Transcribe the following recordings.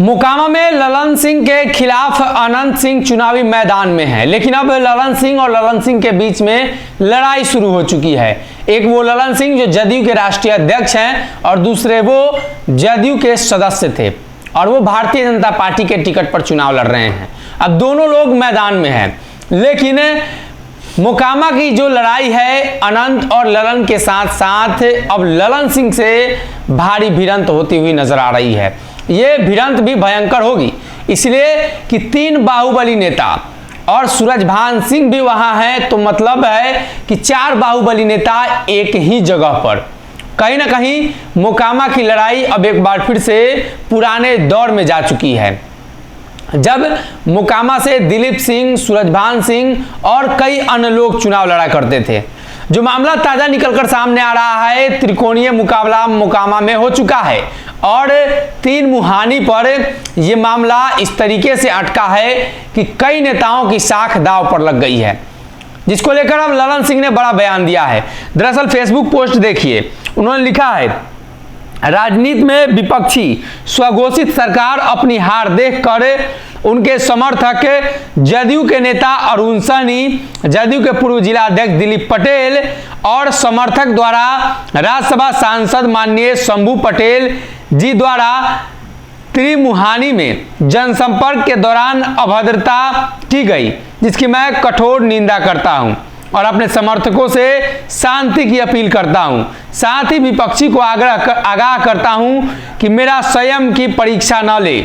मोकामा में ललन सिंह के खिलाफ अनंत सिंह चुनावी मैदान में है, लेकिन अब ललन सिंह और ललन सिंह के बीच में लड़ाई शुरू हो चुकी है। एक वो ललन सिंह जो जदयू के राष्ट्रीय अध्यक्ष हैं और दूसरे वो जदयू के सदस्य थे और वो भारतीय जनता पार्टी के टिकट पर चुनाव लड़ रहे हैं। अब दोनों लोग मैदान में हैं, लेकिन मोकामा की जो लड़ाई है अनंत और ललन के साथ साथ अब ललन सिंह से भारी भिड़ंत होती हुई नजर आ रही है। ये भिड़ंत भी भयंकर होगी, इसलिए कि 3 बाहुबली नेता और सूरजभान सिंह भी वहां हैं, तो मतलब है कि 4 बाहुबली नेता एक ही जगह पर। कहीं ना कहीं मोकामा की लड़ाई अब एक बार फिर से पुराने दौर में जा चुकी है, जब मोकामा से दिलीप सिंह, सूरजभान सिंह और कई अन्य लोग चुनाव लड़ा करते थे। जो मामला ताजा निकलकर सामने आ रहा है, त्रिकोणीय मुकाबला मोकामा में हो चुका है और 3 मुहानी पर यह मामला इस तरीके से अटका है कि कई नेताओं की साख दांव पर लग गई है, जिसको लेकर अब ललन सिंह ने बड़ा बयान दिया है। दरअसल फेसबुक पोस्ट देखिए, उन्होंने लिखा है, राजनीति में विपक्षी स्वघोषित सरकार अपनी हार देखकर उनके समर्थक जदयू के नेता अरुण सहनी, जदयू के पूर्व जिला अध्यक्ष दिलीप पटेल और समर्थक द्वारा राज्यसभा सांसद माननीय शंभू पटेल जी द्वारा त्रिमुहानी में जनसंपर्क के दौरान अभद्रता की गई, जिसकी मैं कठोर निंदा करता हूं और अपने समर्थकों से शांति की अपील करता हूं। साथ ही विपक्षी को आगाह करता हूं कि मेरा संयम की परीक्षा न ले,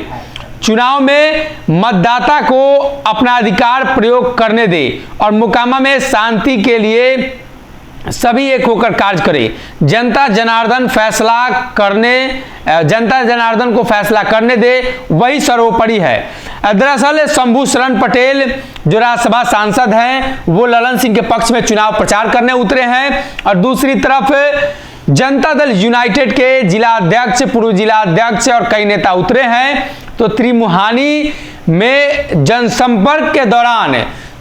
चुनाव में मतदाता को अपना अधिकार प्रयोग करने दे और मोकामा में शांति के लिए सभी एक होकर कार्य करें। जनता जनार्दन को फैसला करने दे, वही सर्वोपरि है। दरअसल शंभू शरण पटेल जो राज्यसभा सांसद हैं, वो ललन सिंह के पक्ष में चुनाव प्रचार करने उतरे हैं और दूसरी तरफ जनता दल यूनाइटेड के जिला अध्यक्ष, पूर्व जिला अध्यक्ष और कई नेता उतरे हैं। तो त्रिमुहानी में जनसंपर्क के दौरान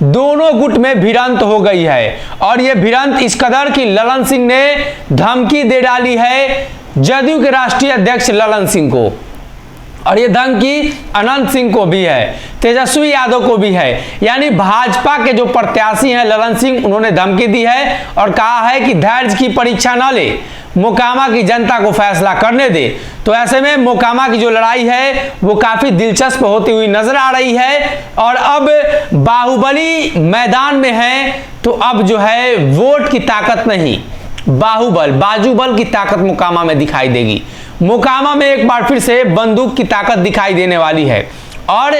दोनों गुट में भिड़ंत हो गई है और यह भिड़ंत इस कदर कि ललन सिंह ने धमकी दे डाली है जदयू के राष्ट्रीय अध्यक्ष ललन सिंह को, और ये धमकी अनंत सिंह को भी है, तेजस्वी यादव को भी है। यानी भाजपा के जो प्रत्याशी हैं ललन सिंह, उन्होंने धमकी दी है और कहा है कि धैर्य की परीक्षा न ले, मोकामा की जनता को फैसला करने दे। तो ऐसे में मोकामा की जो लड़ाई है वो काफी दिलचस्प होती हुई नजर आ रही है और अब बाहुबली मैदान में है, तो अब जो है वोट की ताकत नहीं, बाजूबल की ताकत मोकामा में दिखाई देगी। मोकामा में एक बार फिर से बंदूक की ताकत दिखाई देने वाली है और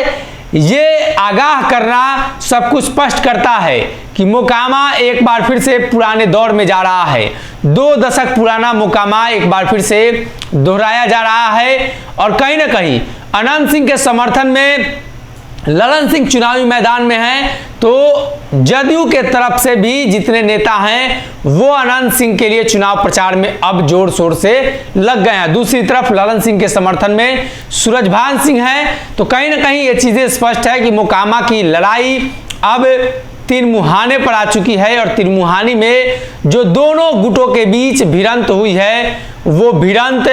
ये आगाह करना सब कुछ स्पष्ट करता है कि मोकामा एक बार फिर से पुराने दौर में जा रहा है। 2 दशक पुराना मोकामा एक बार फिर से दोहराया जा रहा है और कहीं ना कहीं अनंत सिंह के समर्थन में ललन सिंह चुनावी मैदान में हैं, तो जदयू के तरफ से भी जितने नेता हैं वो अनंत सिंह के लिए चुनाव प्रचार में अब जोर शोर से लग गए हैं। दूसरी तरफ ललन सिंह के समर्थन में सूरजभान सिंह हैं, तो कहीं ना कहीं ये चीजें स्पष्ट है कि मोकामा की लड़ाई अब 3 मुहाने पर आ चुकी है और 3 मुहानी में जो दोनों गुटों के बीच भिड़ंत हुई है, वो भिड़ंत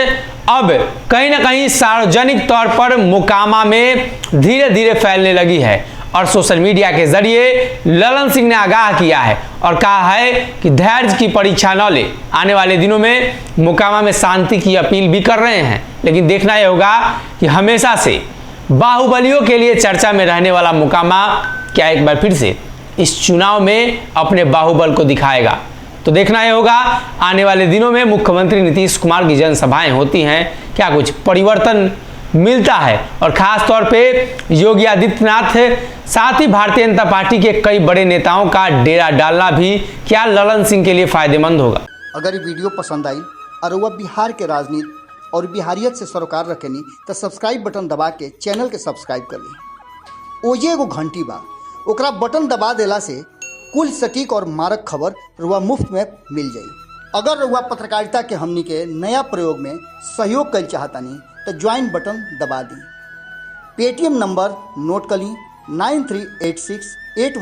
अब कहीं ना कहीं सार्वजनिक तौर पर मोकामा में धीरे धीरे फैलने लगी है और सोशल मीडिया के जरिए ललन सिंह ने आगाह किया है और कहा है कि धैर्य की परीक्षा न ले। आने वाले दिनों में मोकामा में शांति की अपील भी कर रहे हैं, लेकिन देखना यह होगा कि हमेशा से बाहुबलियों के लिए चर्चा में रहने वाला मोकामा क्या एक बार फिर से इस चुनाव में अपने बाहुबल को दिखाएगा। तो देखना यह होगा आने वाले दिनों में मुख्यमंत्री नीतीश कुमार की जनसभाएं होती हैं, क्या कुछ परिवर्तन मिलता है और खास तौर पे योगी आदित्यनाथ साथ ही भारतीय जनता पार्टी के कई बड़े नेताओं का डेरा डालना भी क्या ललन सिंह के लिए फायदेमंद होगा। अगर ये वीडियो पसंद आई और वह बिहार के राजनीति और बिहारियत से सरोकार रखेनी तो सब्सक्राइब बटन दबा के चैनल के सब्सक्राइब कर ली। ओजे एगो घंटी बा, ओकरा बटन दबा देला से कुल सटीक और मारक खबर रुआ मुफ्त में मिल जाई। अगर रुआ पत्रकारिता के हमनी के नया प्रयोग में सहयोग कर चाहतानी तो ज्वाइन बटन दबा दी। पेटीएम नंबर नोट कर ली 938681